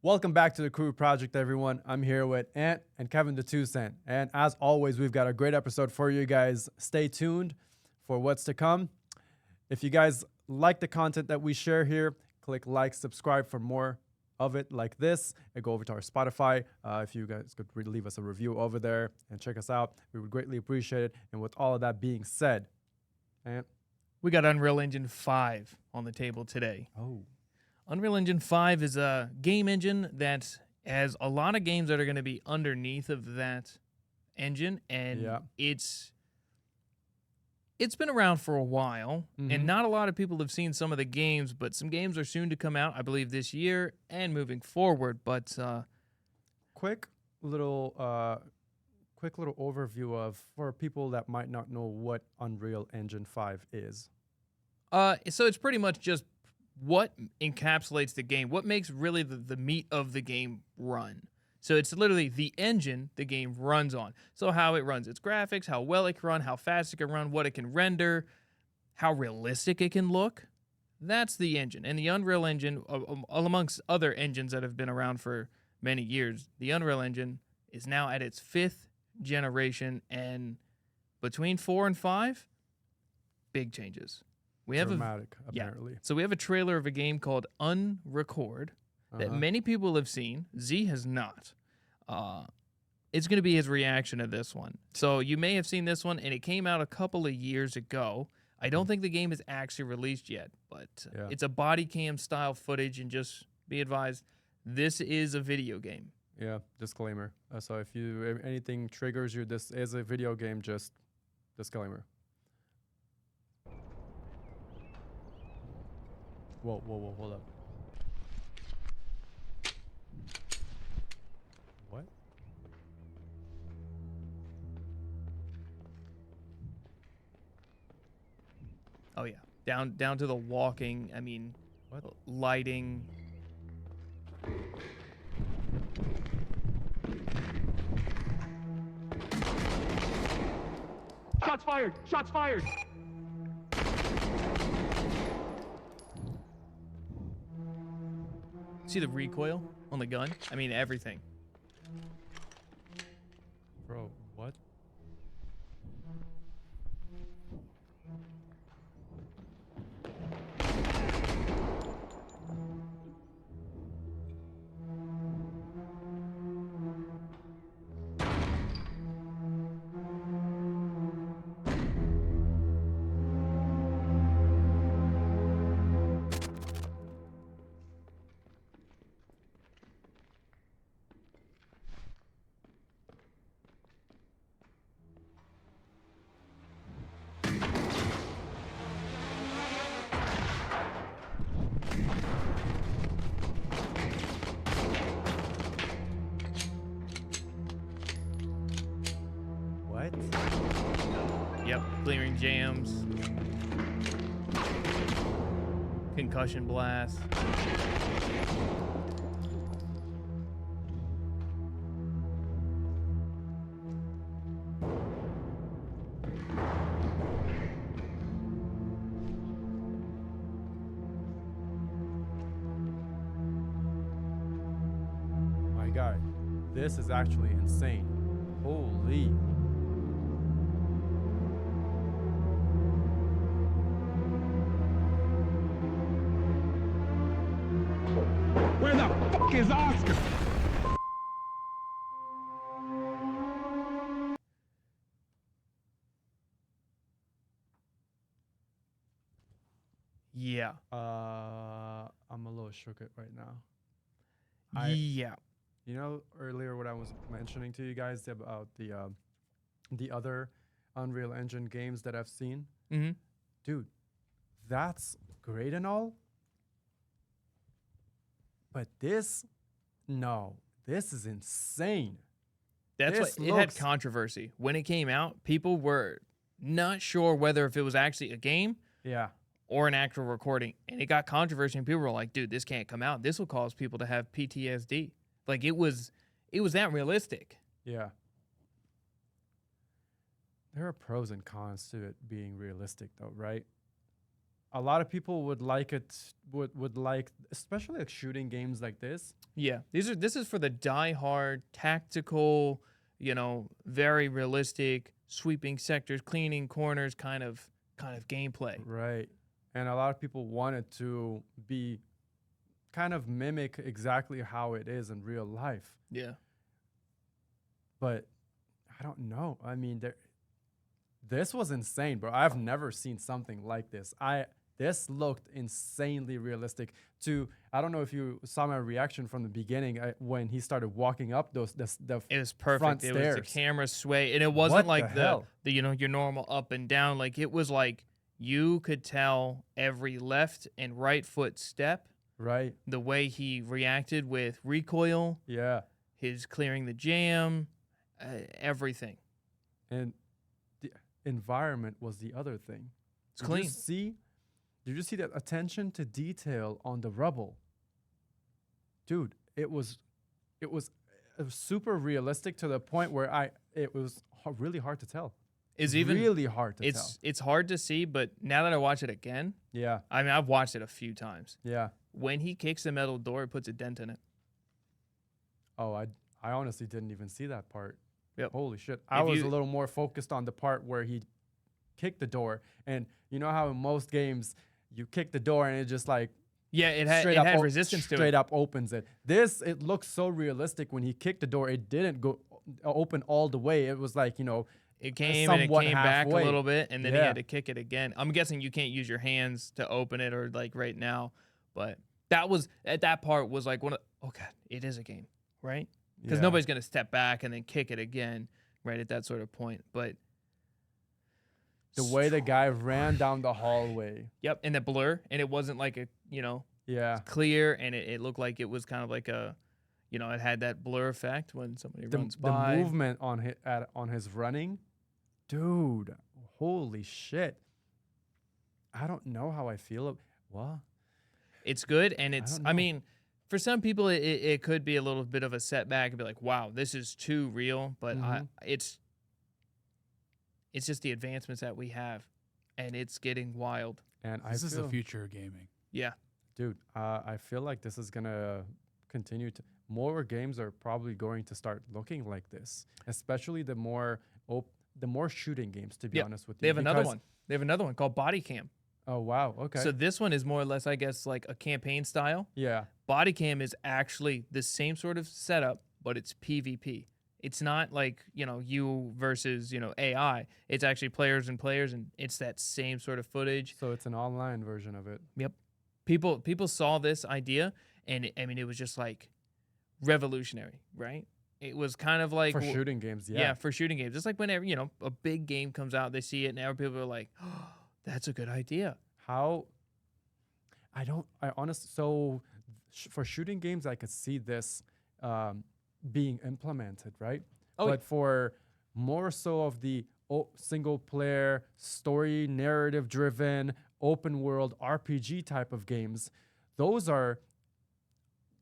Welcome back to the Crew Project, everyone. I'm here with Ant and Kevin the 2 Cent. And as always, we've got a great episode for you guys. Stay tuned for what's to come. If you guys like the content that we share here, click like, subscribe for more of it like this, and go over to our Spotify. If you guys could leave us a review over there and check us out, we would greatly appreciate it. And with all of that being said, Ant. We got Unreal Engine 5 on the table today. Oh. Unreal Engine 5 is a game engine that has a lot of games that are going to be underneath of that engine, and it's been around for a while, and not a lot of people have seen some of the games, but some games are soon to come out, I believe, this year and moving forward. But quick little overview of for people that might not know what Unreal Engine 5 is. So it's pretty much just what encapsulates the game, what makes really the meat of the game run. So it's literally the engine the game runs on. So how it runs its graphics, how well it can run, how fast it can run, what it can render, how realistic it can look. That's the engine. And the Unreal Engine, amongst other engines that have been around for many years, the Unreal Engine is now at its 5th generation, and between 4 and 5, big changes. We have dramatic, apparently. So we have a trailer of a game called Unrecord that many people have seen. Z has not. It's going to be his reaction to this one. So you may have seen this one, and it came out a couple of years ago. I don't think the game is actually released yet, but it's a body cam style footage, and just be advised, this is a video game. Yeah, disclaimer. So if anything triggers you, this is a video game, just disclaimer. Whoa, hold up. What? Oh yeah, down to the walking. I mean, what? Lighting. Shots fired! Shots fired! See the recoil on the gun? I mean, everything. Bro, what? What? Yep, clearing jams. Concussion blast. My God, this is actually insane. Holy. Where the fuck is Oscar? Yeah. I'm a little shook right now. Yeah. You know, earlier what I was mentioning to you guys about the other Unreal Engine games that I've seen? Mm-hmm. Dude, that's great and all. But this is insane. That's This what it had looks- controversy. When it came out, people were not sure whether if it was actually a game Yeah. or an actual recording. And it got controversy, and people were like, dude, this can't come out. This will cause people to have PTSD. Like, it was that realistic. Yeah. There are pros and cons to it being realistic, though, right? a lot of people would like it, would like, especially like shooting games like this. Yeah, this is for the die-hard, tactical, very realistic, sweeping sectors, cleaning corners kind of gameplay. Right. And a lot of people want it to be kind of mimic exactly how it is in real life. Yeah. But I don't know. I mean, this was insane, bro. I've never seen something like this. This looked insanely realistic. I don't know if you saw my reaction from the beginning when he started walking up the It was perfect. front It stairs. was the camera sway, and it wasn't What like the hell? the your normal up and down. Like it was like you could tell every left and right foot step, Right. the way he reacted with recoil, Yeah. his clearing the jam, everything. And the environment was the other thing. It's clean. Did you see that attention to detail on the rubble? Dude, it was super realistic to the point where it was really hard to tell. Is even really hard to tell. It's hard to see, but now that I watch it again, Yeah. I mean I've watched it a few times. Yeah. When he kicks the metal door, it puts a dent in it. Oh, I honestly didn't even see that part. Yep. Holy shit. I If was you- a little more focused on the part where he kicked the door. And you know how in most games you kick the door and it just like Yeah, it had resistance to straight it. up opens it. It looks so realistic when he kicked the door. It didn't go open all the way. It was like, It came and it somewhat came back a halfway. little bit, and then he Yeah. had to kick it again. I'm guessing you can't use your hands to open it or like right now, but that part was like oh god, it is a game, right? Because Yeah. nobody's gonna step back and then kick it again, right at that sort of point. But The way the guy ran down the hallway. yep, and the blur, and it wasn't like a Yeah. clear, and it looked like it was kind of like a it had that blur effect when somebody runs The by. movement on his running, dude, holy shit. I don't know how I feel. What? It's good, and it's. don't I know. mean, for some people, it could be a little bit of a setback and be like, "Wow, this is too real." But Mhm. it's just the advancements that we have, and it's getting wild. And This is the feel- future of gaming. Yeah, Dude, I feel like this is gonna continue to. More games are probably going to start looking like this, especially the more shooting games. To be Yep. honest with you, they have another because- one. They have another one called Body Cam. Oh wow, okay, So this one is more or less, I guess, like a campaign style. yeah, Body Cam is actually the same sort of setup, but it's PvP. It's not like you versus AI. It's actually players and players, and it's that same sort of footage. so it's an online version of it. Yep. People saw this idea, and it was just like revolutionary, right? It was kind of like For shooting games, yeah, for shooting games. It's like whenever a big game comes out, they see it, and now people are like, "Oh, that's a good idea." How I honestly, for shooting games I could see this being implemented, right? Oh, But for more so of the single player story narrative driven open world RPG type of games, those are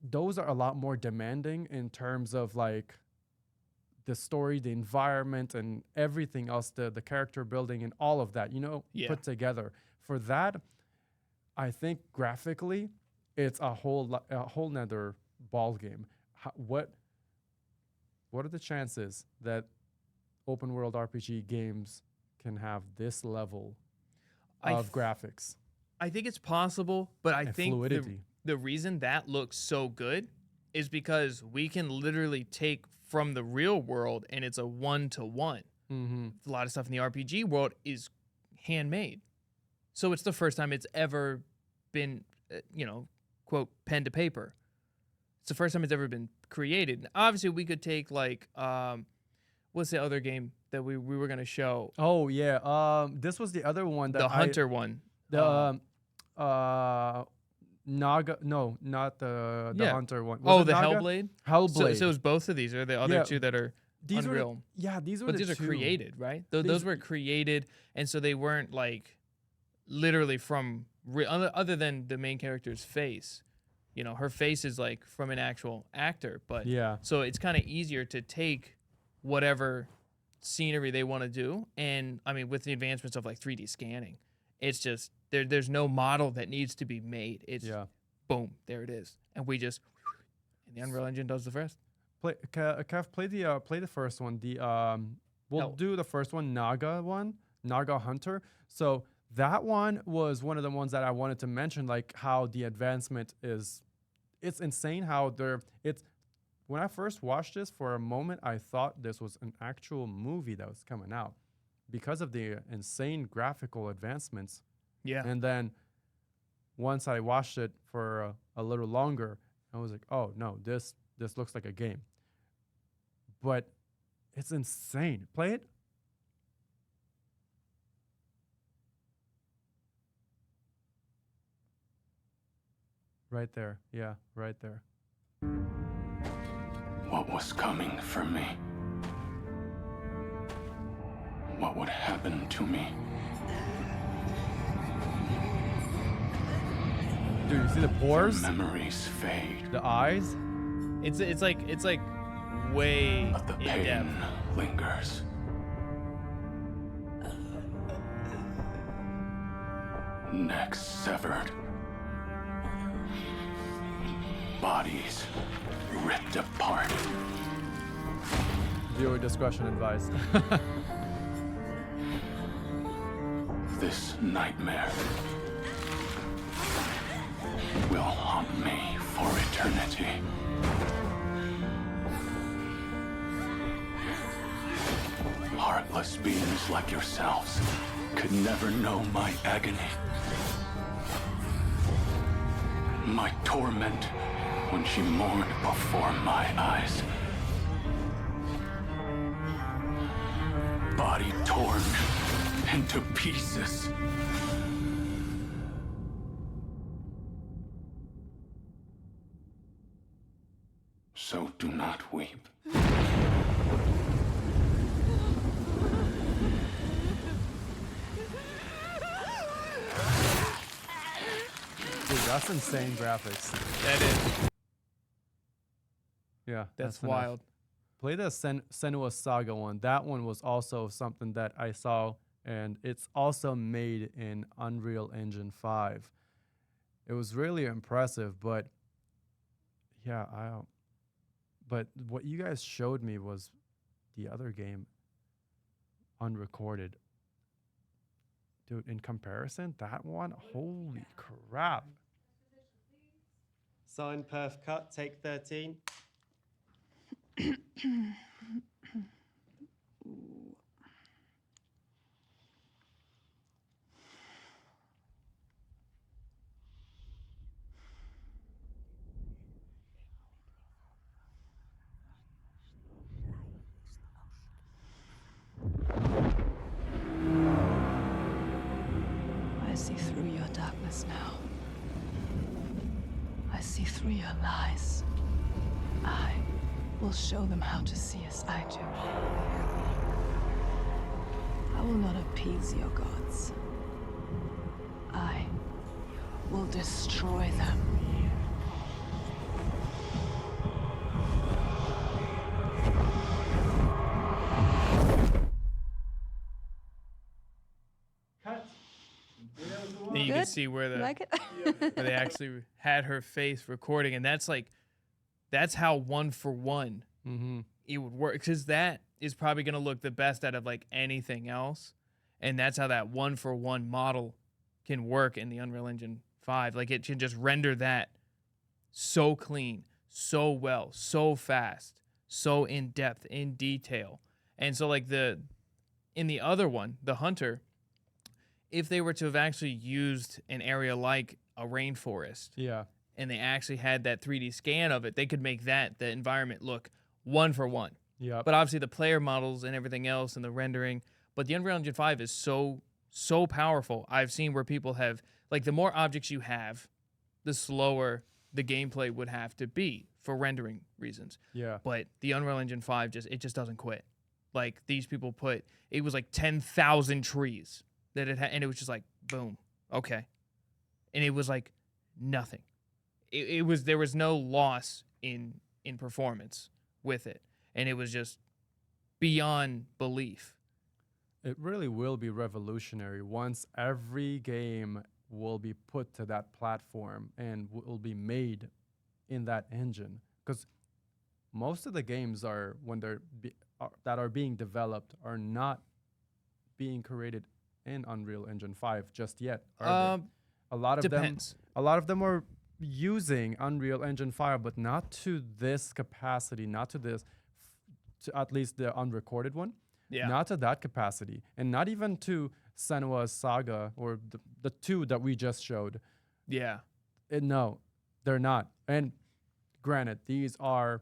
a lot more demanding in terms of like the story, the environment, and everything else, the character building and all of that, Yeah. put together. For that, I think graphically, it's a whole nother ball game. What are the chances that open world RPG games can have this level I of graphics I think it's possible, but I and think fluidity? the reason that looks so good is because we can literally take from the real world, and it's a 1-to-1. Mm-hmm. A lot of stuff in the RPG world is handmade. So it's the first time it's ever been, quote, pen to paper. It's the first time it's ever been created. And obviously, we could take like, what's the other game that we were going to show? Oh yeah. This was the other one that The Hunter one. Naga. No, not the Yeah. Hunter one. Was Oh, it the Naga? Hellblade? Hellblade. So it was both of these, or the other Yeah, two that are these were Unreal? these were But the these are two. created, right? Those These- were created, and so they weren't like literally from other than the main character's face. Her face is like from an actual actor, but Yeah. so it's kind of easier to take whatever scenery they want to do, and I mean with the advancements of like 3D scanning, It's just there's no model that needs to be made. It's Yeah. boom, there it is, and we just and the Unreal Engine does the rest. Kev, play the first one. We'll No. do the first one, Naga Hunter. So that one was one of the ones that I wanted to mention, like how the advancement is. It's insane how it's. When I first watched this, for a moment, I thought this was an actual movie that was coming out because of the insane graphical advancements. Yeah, And then once I watched it for a little longer, I was like, oh no, this looks like a game. But it's insane. Play it. Right there. Yeah, right there. What was coming for me? What would happen to me? Dude, you see the pores? Memories fade, The eyes? it's like way but the in pain depth. lingers. Necks severed. Bodies ripped apart. Viewer discretion advised. This nightmare will haunt me for eternity. Heartless beings like yourselves could never know my agony. My torment when she mourned before my eyes. Body torn into pieces. So do not weep. Dude, that's insane graphics. That is Yeah, that's enough. wild. Play the Senua Saga one. That one was also something that I saw, and it's also made in Unreal Engine 5. It was really impressive, but yeah, but what you guys showed me was the other game unrecorded. Dude, in comparison, that one, holy crap. Sign perf cut, take 13. I see through your darkness now. I see through your lies. I will show them how to see as I do. I will not appease your gods. I will destroy them. And you can Good? see where You the like it? where they actually had her face recording, and that's how 1-for-1 Mm-hmm. it would work, because that is probably going to look the best out of like anything else, and that's how that 1-for-1 model can work in the Unreal Engine 5. Like, it can just render that so clean, so well, so fast, so in depth, in detail. And so like in the other one, the Hunter, if they were to have actually used an area like a rainforest, Yeah. and they actually had that 3D scan of it, they could make the environment look 1-for-1. Yeah. But obviously the player models and everything else and the rendering, but the Unreal Engine 5 is so powerful. I've seen where people have, like, the more objects you have, the slower the gameplay would have to be for rendering reasons. Yeah. But the Unreal Engine 5 just doesn't quit. Like, these people it was like 10,000 trees that it had, and it was just like, boom, okay. And it was like nothing. There was no loss in performance with it, and it was just beyond belief. it really will be revolutionary once every game will be put to that platform and will be made in that engine. Because most of the games are that are being developed are not being created in Unreal Engine 5 just yet, are they? A lot of Depends. a lot of them are using Unreal Engine 5, but not to this capacity, not to this, to at least the unrecorded one, Yeah. not to that capacity, and not even to Senua's Saga or the two that we just showed. Yeah. No, they're not. And granted, these are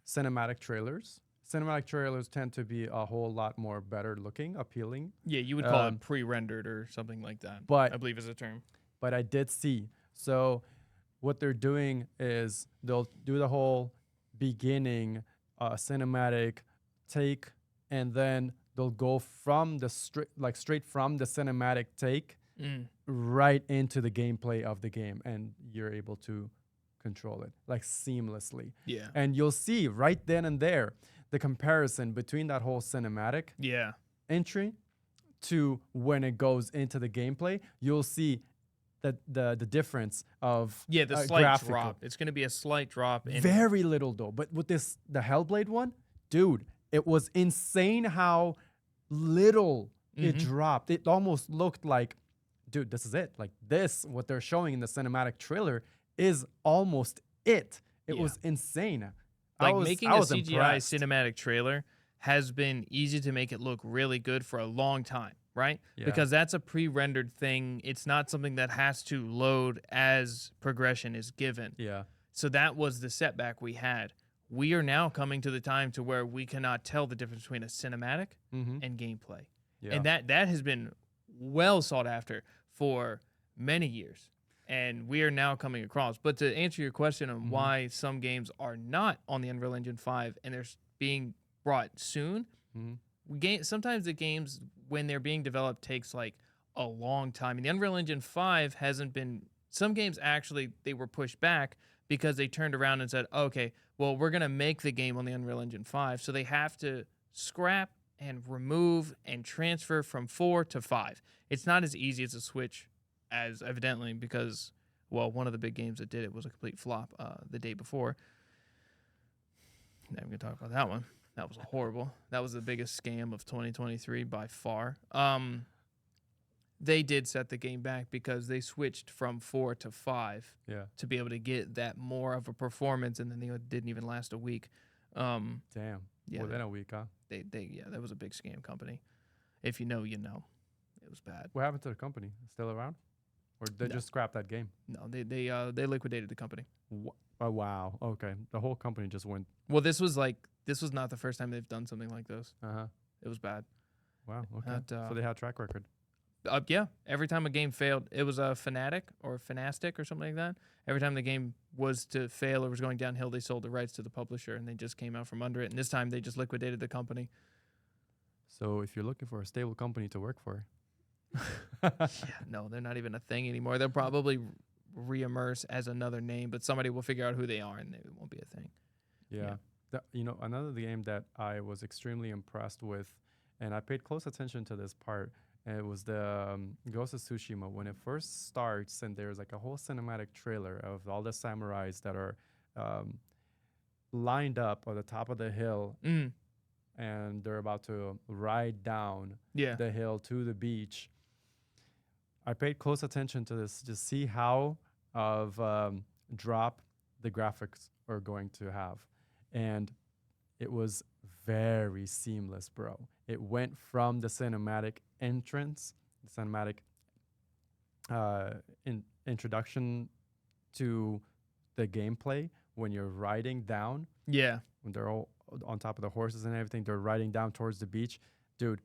cinematic trailers. Cinematic trailers tend to be a whole lot more better looking, appealing. Yeah, you would call it pre-rendered or something like that. but- I believe is a term. But I did see. So what they're doing is they'll do the whole beginning cinematic take, and then they'll go from the straight from the cinematic take right into the gameplay of the game, and you're able to control it like seamlessly. Yeah. And you'll see right then and there the comparison between that whole cinematic Yeah. entry to when it goes into the gameplay. You'll see that the difference of Yeah, the slight graphical. drop. It's going to be a slight drop. In Very little though. But with the Hellblade one, dude, it was insane how little it dropped. It almost looked like, dude, this is it. Like this, what they're showing in the cinematic trailer is almost it. It Yeah. was insane. like I was, making I a was CGI impressed. cinematic trailer has been easy to make it look really good for a long time, right? Yeah. Because that's a pre-rendered thing. It's not something that has to load as progression is given. Yeah. So that was the setback we had. We are now coming to the time to where we cannot tell the difference between a cinematic and gameplay. Yeah. And that has been well sought after for many years. And we are now coming across. But to answer your question on why some games are not on the Unreal Engine 5 and they're being brought soon, sometimes the games, when they're being developed, takes like a long time. And the Unreal Engine 5 hasn't been... Some games actually, they were pushed back because they turned around and said, okay, well, we're going to make the game on the Unreal Engine 5. So they have to scrap and remove and transfer from 4 to 5. It's not as easy as a switch as evidently because, well, one of the big games that did it was a complete flop the day before. Not even going to talk about that one. That was horrible. That was the biggest scam of 2023 by far. They did set the game back because they switched from 4 to 5 Yeah. to be able to get that more of a performance, and then they didn't even last a week. Damn. Yeah, Within a week, huh? that was a big scam company. If you know, you know. It was bad. What happened to the company? Still around? Or they No. just scrapped that game? No, they liquidated the company. Oh, wow. Okay. The whole company just went. Well, this was not the first time they've done something like this. Uh-huh. It was bad. Wow. Okay. That, So they had a track record. Yeah, every time a game failed, it was a Fanatic or Fanastic or something like that. Every time the game was to fail or was going downhill, they sold the rights to the publisher and they just came out from under it. And this time they just liquidated the company. So if you're looking for a stable company to work for, No, they're not even a thing anymore. They'll probably reimmerse as another name, but somebody will figure out who they are and it won't be a thing. yeah. Another game that I was extremely impressed with, and I paid close attention to this part, and it was the Ghost of Tsushima. When it first starts, and there's like a whole cinematic trailer of all the samurais that are lined up on the top of the hill, and they're about to ride down Yeah. the hill to the beach. I paid close attention to this to see how drop the graphics are going to have. And it was very seamless, bro. It went from the cinematic entrance, the cinematic introduction to the gameplay when you're riding down, Yeah. when they're all on top of the horses and everything, they're riding down towards the beach. Dude,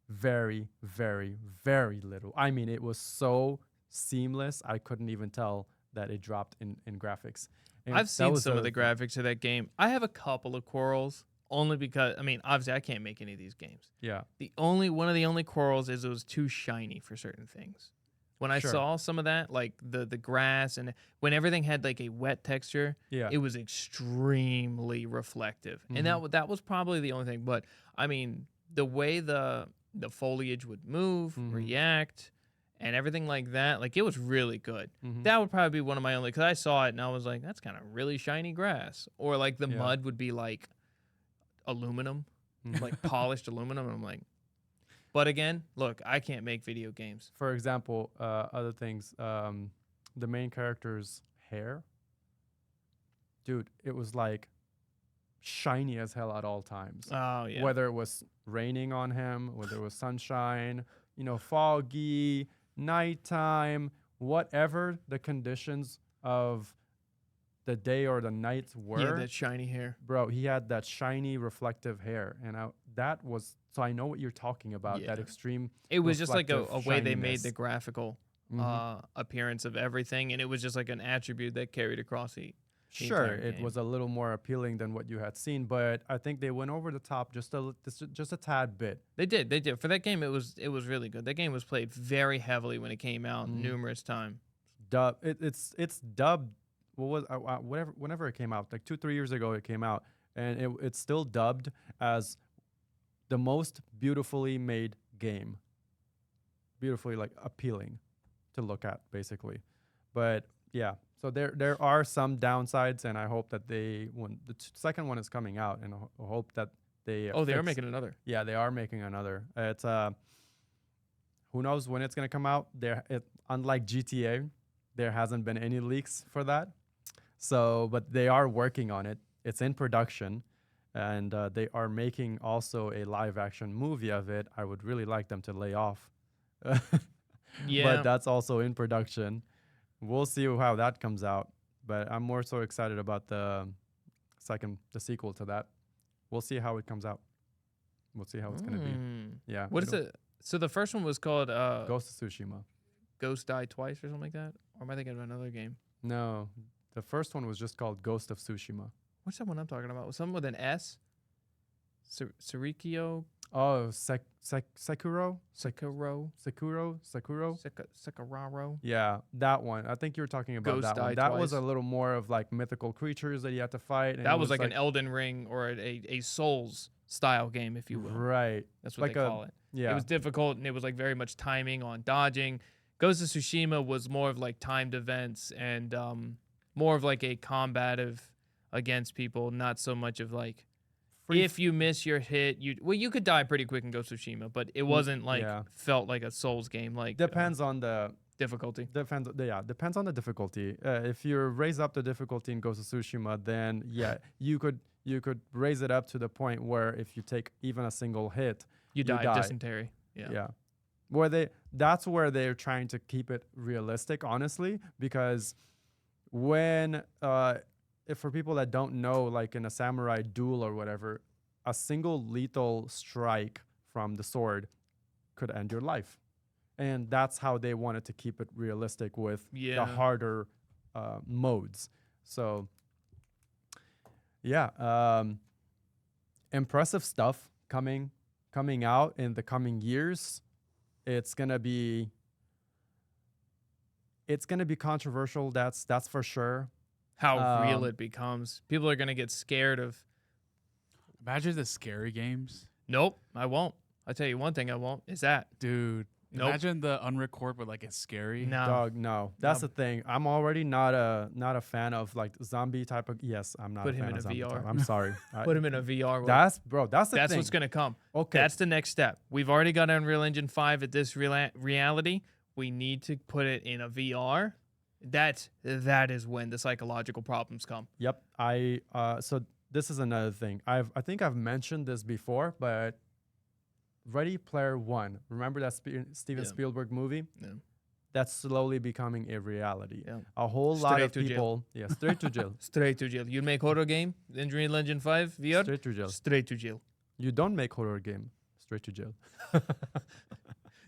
very, very, very little. I mean, it was so seamless, I couldn't even tell that it dropped in graphics. And I've that seen was some of the graphics of that game. I have a couple of quarrels only because, I mean, obviously I can't make any of these games. Yeah. One of the only quarrels is it was too shiny for certain things. When I Sure. saw some of that, like the grass and when everything had like a wet texture, Yeah. it was extremely reflective. And that was probably the only thing. But I mean, the way the foliage would move, react, and everything like that, like it was really good. That would probably be one of my only, because I saw it and I was like, that's kind of really shiny grass. Or like the Yeah. mud would be like aluminum, like polished aluminum. And I'm like, but again, look, I can't make video games. For example, other things, the main character's hair, dude, it was like shiny as hell at all times. Oh, yeah. Whether it was raining on him, whether it was sunshine, foggy, nighttime, whatever the conditions of the day or the night were. Yeah, that shiny hair. Bro, he had that shiny reflective hair, and that was, so I know what you're talking about. That Yeah. extreme. It was just like a reflective way they made the shininess. graphical Mhm. appearance of everything, and it was just like an attribute that carried across the Sure, entire it game. was a little more appealing than what you had seen, but I think they went over the top just a tad bit. They did. For that game, it was really good. That game was played very heavily when it came out numerous times. It's dubbed. What was whenever it came out, like 2-3 years ago, it came out, and it's still dubbed as the most beautifully made game. Beautifully like appealing to look at, basically. But yeah, so there are some downsides, and I hope that when the second one is coming out, and I hope that they Oh, they are fix- making another. Yeah, they are making another. It's who knows when it's gonna come out. Unlike GTA, there hasn't been any leaks for that. So, but they are working on it. It's in production, and they are making also a live action movie of it. I would really like them to lay off. Yeah. But that's also in production. We'll see how that comes out. But I'm more so excited about the sequel to that. We'll see how it comes out. We'll see how it's gonna be. Yeah. What is it? So the first one was called Ghost of Tsushima. Ghost Die Twice or something like that? Or am I thinking of another game? No, the first one was just called Ghost of Tsushima. What's that one I'm talking about? Something with an S? Sarikyo? Oh, Sekiro? Sekiro? Sekiro? Sekararo? Yeah, that one. I think you were talking about Ghost that one. Die That was Twice. a little more of like mythical creatures that you had to fight. And That it was like an Elden Ring or a Souls style game, if you will. Right. That's what like they call it. Yeah. It was difficult, and it was like very much timing on dodging. Ghost of Tsushima was more of like timed events and more of like a combative against people, not so much of like if you miss your hit, you could die pretty quick in Ghost of Tsushima, but it wasn't like yeah. felt like a Souls game like Depends on the difficulty. depends on the difficulty. If you raise up the difficulty in Ghost of Tsushima, then yeah, you could raise it up to the point where if you take even a single hit, You die of dysentery. Yeah. Yeah. That's where they're trying to keep it realistic, honestly, because when if for people that don't know, like in a samurai duel or whatever, a single lethal strike from the sword could end your life. And that's how they wanted to keep it realistic with Yeah. the harder modes. So yeah, impressive stuff coming out in the coming years. It's gonna be controversial. That's for sure. How real it becomes. People are gonna get scared of. Imagine the scary games. Nope, I won't. I'll tell you one thing I won't is that. Dude. Nope. Imagine the unrecord, but like it's scary. No. Dog, no. That's the thing. I'm already not a fan of like zombie type of. Yes, I'm not Put a him fan in of a zombie VR. type. I'm sorry. Put him in a VR. That's the That's thing. what's gonna come. Okay. That's the next step. We've already got Unreal Engine 5 at this reality. We need to put it in a VR. That is when the psychological problems come. Yep. So this is another thing. I think I've mentioned this before, but Ready Player One. Remember that Steven Yeah. Spielberg movie? Yeah. That's slowly becoming a reality. Yeah. A whole lot Straight of to jail. people. Yeah, straight to jail. Straight to jail. You make horror game, Unreal Engine 5 VR, Straight to jail. straight to jail. You don't make horror game. Straight to jail.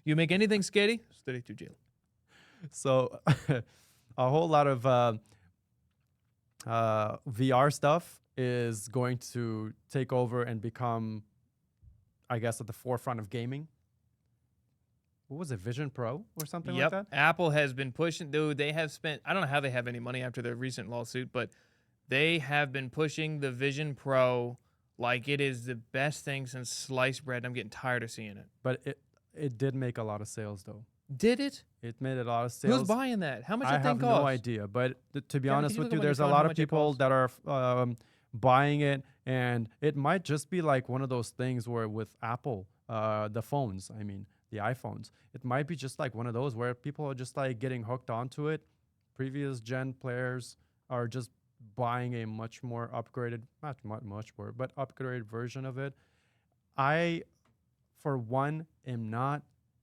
You make anything scary, straight to jail. So a whole lot of VR stuff is going to take over and become, I guess, at the forefront of gaming. what was it, Vision Pro or something like Yep. that? Apple has been pushing, though they have spent, I don't know how they have any money after their recent lawsuit, but they have been pushing the Vision Pro like it is the best thing since sliced bread. I'm getting tired of seeing it. But it did make a lot of sales though. Did it? It made a lot of sales. Who's buying that? How much I that thing have cost? no idea, but to be Kevin, honest can you with look you, up on your there's a phone lot how of much it people costs? that are buying it, and it might just be like one of those things where with Apple, the phones, I mean the iPhones, it might be just like one of those where people are just like getting hooked onto it. Previous gen players are just buying a much more upgraded, not much more, but upgraded version of it. I, for one, am not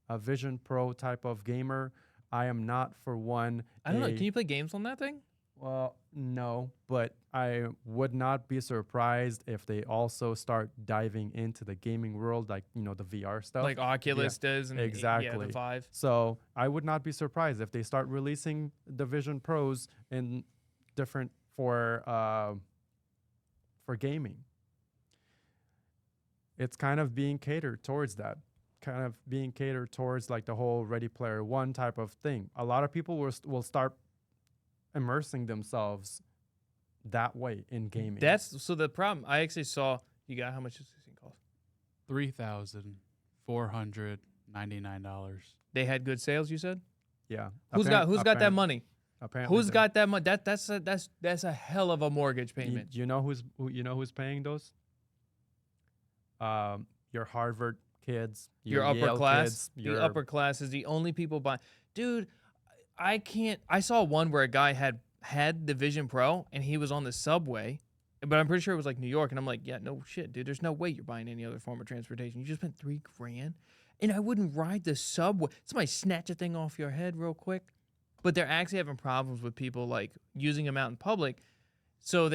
a Vision Pro type of gamer. I am not, for one, I don't know. a- Can you play games on that thing? well, no, but I would not be surprised if they also start diving into the gaming world, like, the VR stuff. Like Oculus does, and Yeah, exactly. the Vive. So I would not be surprised if they start releasing the Vision Pros in different for gaming. It's kind of being catered towards that, kind of being catered towards like the whole Ready Player One type of thing. A lot of people will start immersing themselves that way in gaming. That's so the problem. I actually saw. You got how much does this thing cost? $3,499. They had good sales. You said. yeah. Who's got that money? Apparently, Who's got that money? That's a hell of a mortgage payment. You know who's paying those? Your Harvard kids, Your upper Yale class. kids, The upper class is the only people buying. Dude, I can't. I saw one where a guy had the Vision Pro and he was on the subway, but I'm pretty sure it was like New York, and I'm like, yeah, no shit, dude. There's no way you're buying any other form of transportation. You just spent $3,000, and I wouldn't ride the subway. Somebody snatch a thing off your head real quick. But they're actually having problems with people like using them out in public. So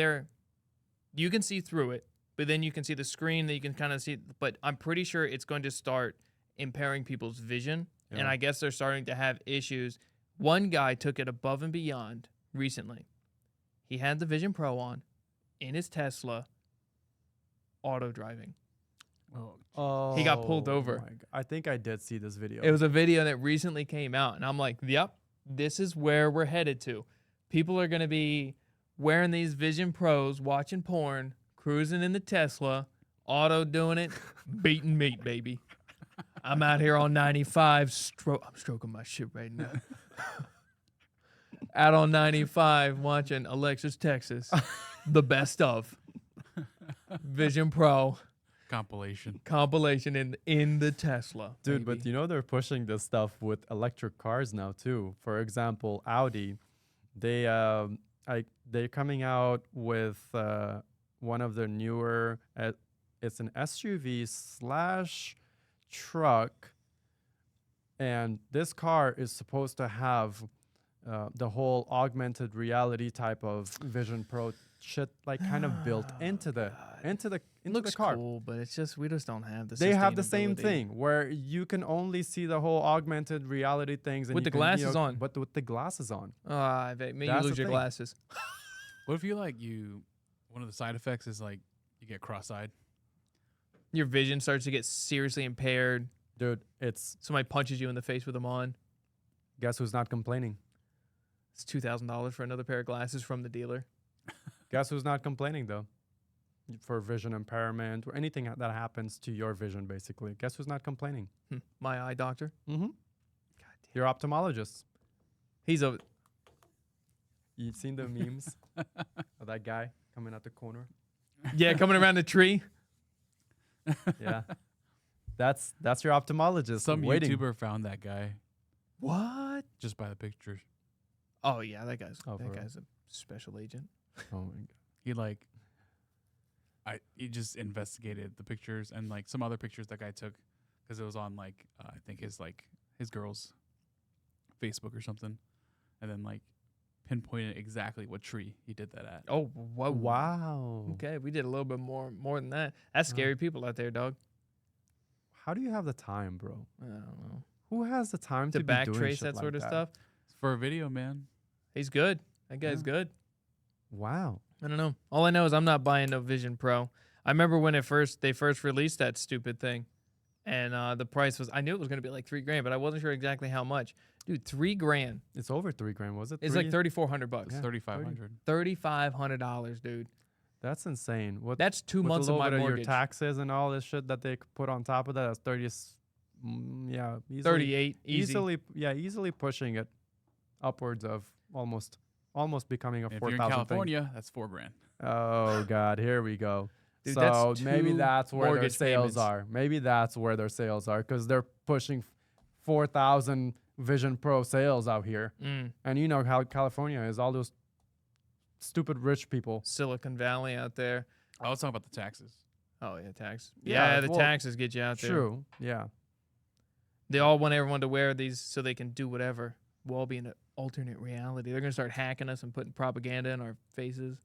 you can see through it, but then you can see the screen that you can kind of see. But I'm pretty sure it's going to start impairing people's vision. And Yeah. I guess they're starting to have issues. One guy took it above and beyond recently. He had the Vision Pro on in his Tesla, auto driving. Oh, He got pulled over. my God. I think I did see this video. It was a video that recently came out, and I'm like, yep, this is where we're headed to. People are going to be wearing these Vision Pros, watching porn, cruising in the Tesla, auto doing it, beating meat, baby. I'm out here on 95. I'm stroking my shit right now. Out on 95, watching Alexis, Texas, the best of Vision Pro compilation in the Tesla. Dude, baby. but they're pushing this stuff with electric cars now too. For example, Audi, they're coming out with one of their newer. It's an SUV slash truck, and this car is supposed to have the whole augmented reality type of Vision Pro shit, like kind of built into the Looks car. cool, but it's just we just don't have the. They have the same sustainability. thing where you can only see the whole augmented reality things and With you the can, glasses on. but with the glasses on. I bet maybe you That's lose the your thing. glasses. What if one of the side effects is like you get cross-eyed? Your vision starts to get seriously impaired. Dude, it's Somebody punches you in the face with them on. guess who's not complaining? It's $2,000 for another pair of glasses from the dealer. Guess who's not complaining though? For vision impairment or anything that happens to your vision, basically. Guess who's not complaining? My eye doctor. Mm-hmm. Your ophthalmologist. He's a. You've seen the memes of that guy coming out the corner? Yeah, coming around the tree. Yeah. That's your ophthalmologist. Some waiting. YouTuber found that guy What? just by the pictures. Oh yeah, that guy's Oh, for real? a special agent. Oh my God. He just investigated the pictures and like some other pictures that guy took because it was on like I think his girl's Facebook or something, and then like pinpointed exactly what tree he did that at. Oh whoa. Wow. Okay, we did a little bit more than that. That's scary people out there, dog. How do you have the time, bro? I don't know. Who has the time To to be doing backtrace shit that sort like of stuff. It's for a video, man. He's good. That guy's Yeah. good. Wow. I don't know. All I know is I'm not buying no Vision Pro. I remember when they first released that stupid thing. and the price was, I knew it was going to be like $3,000, but I wasn't sure exactly how much. Dude, $3,000. It's over $3,000, was it? It's like $3,400. It's 3,500. $3,500, dude. That's insane. What? That's 2 with months a of little my bit mortgage. your taxes and all this shit that they put on top of that. That's 30. Yeah, easily, 38, easy. easily pushing it upwards of almost becoming a If 4,000 you're in thing. California, that's $4,000. Oh God, here we go. Dude, so that's maybe 2 that's where their mortgage sales payments. are. Maybe that's where their sales are because they're pushing 4,000 Vision Pro sales out here. And you know how California is, all those stupid rich people. Silicon Valley out there. I was talking about the taxes. Oh, yeah, tax. Yeah, Yeah, the well, taxes get you out there. True. Yeah. They all want everyone to wear these so they can do whatever. We'll all be in an alternate reality. They're going to start hacking us and putting propaganda in our faces.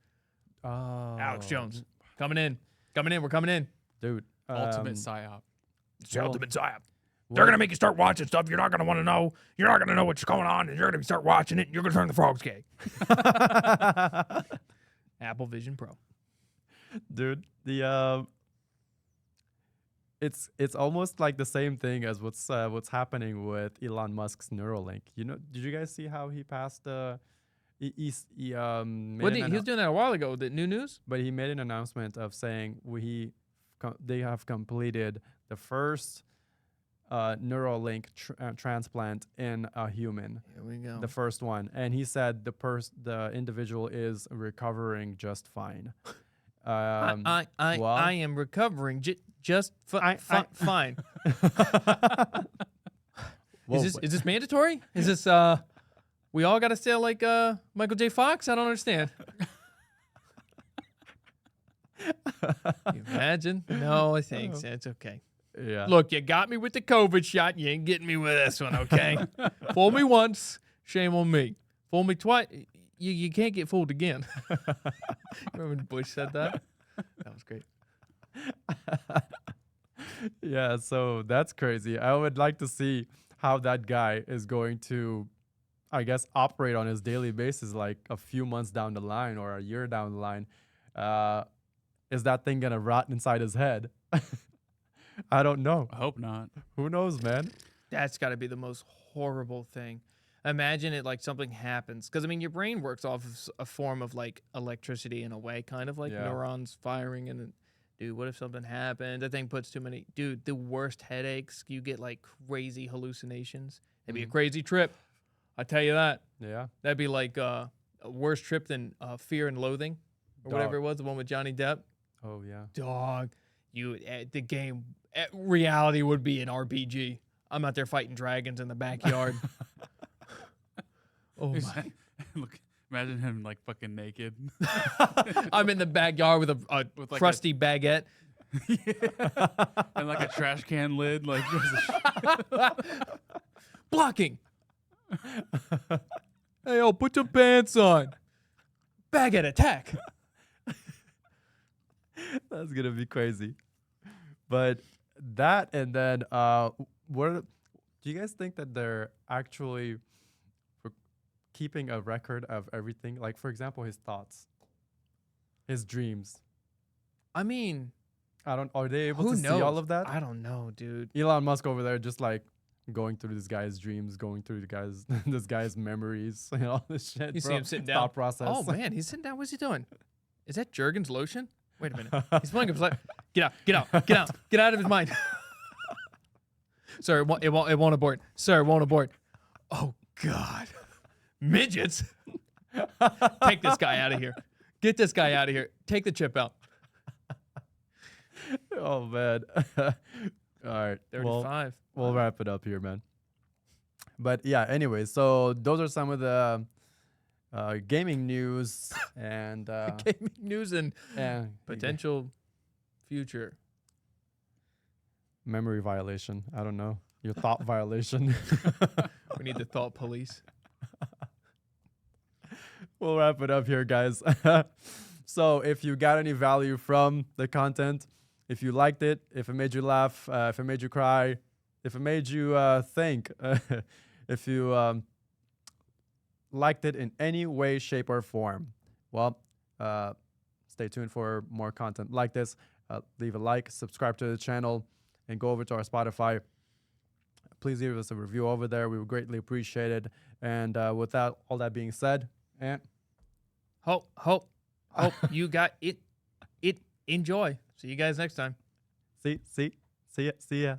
Oh. Alex Jones, coming in. Coming in. We're coming in. Dude. Ultimate psyop. It's the ultimate psyop. They're They're going to make you start watching stuff you're not going to want to know. You're not going to know what's going on, and you're going to start watching it, and you're going to turn the frogs gay. Apple Vision Pro. Dude, the it's almost like the same thing as what's happening with Elon Musk's Neuralink. You know, did you guys see how he passed he made What he was doing that a while ago. The new news? but he made an announcement of saying they have completed the first Neuralink transplant in a human. Here we go. The first one, and he said the individual is recovering just fine. I am recovering just fine. Whoa, Is this mandatory? Is this we all got to say like Michael J. Fox? I don't understand. You imagine? No, thanks. It's okay. yeah. Look, you got me with the COVID shot. You ain't getting me with this one, okay? Fool me once, shame on me. Fool me twice, you can't get fooled again. Remember when Bush said that? That was great. Yeah, so that's crazy. I would like to see how that guy is going to, I guess, operate on his daily basis, like a few months down the line or a year down the line. Is that thing gonna rot inside his head? I don't know. I hope not. Who knows, man? That's got to be the most horrible thing. Imagine it like something happens. Because, I mean, your brain works off of a form of like electricity in a way, kind of like Yeah. neurons firing. And dude, what if something happened? That thing puts too many. Dude, the worst headaches. You get like crazy hallucinations. It'd be a crazy trip. I tell you that. Yeah. That'd be like a worse trip than Fear and Loathing or whatever it was, the one with Johnny Depp. Oh yeah. Dog, the game, reality would be an RPG. I'm out there fighting dragons in the backyard. Oh my! Look, imagine him like fucking naked. I'm in the backyard with a With like crusty baguette. And like a trash can lid. Like, Blocking. Hey, yo, put your pants on. Baguette attack. That's gonna be crazy. But that, and then what do you guys think that they're actually keeping a record of everything? Like, for example, his thoughts, his dreams. I mean, Are they able who to knows? see all of that? I don't know, dude. Elon Musk over there just like going through this guy's dreams, going through this guy's memories and all this shit. You see bro. him sitting down. Thought process. Oh man, he's sitting down. What's he doing? Is that Jergens lotion? Wait a minute. He's playing his life. Get out of his mind. Sir, it won't abort. Sir, it won't abort. Oh God, midgets! Take this guy out of here. Get this guy out of here. Take the chip out. Oh man. All right. 35. We'll wrap it up here, man. But yeah, anyway, so those are some of the gaming news and Gaming news and and potential future. memory violation. I don't know. Your thought violation. We need the thought police. We'll wrap it up here, guys. So if you got any value from the content, if you liked it, if it made you laugh, if it made you cry, if it made you think, if you liked it in any way, shape, or form, well, stay tuned for more content like this. Leave a like, subscribe to the channel, and go over to our Spotify. Please leave us a review over there. We would greatly appreciate it. And with that, all that being said, Ant, Hope you got it. Enjoy. See you guys next time. see ya.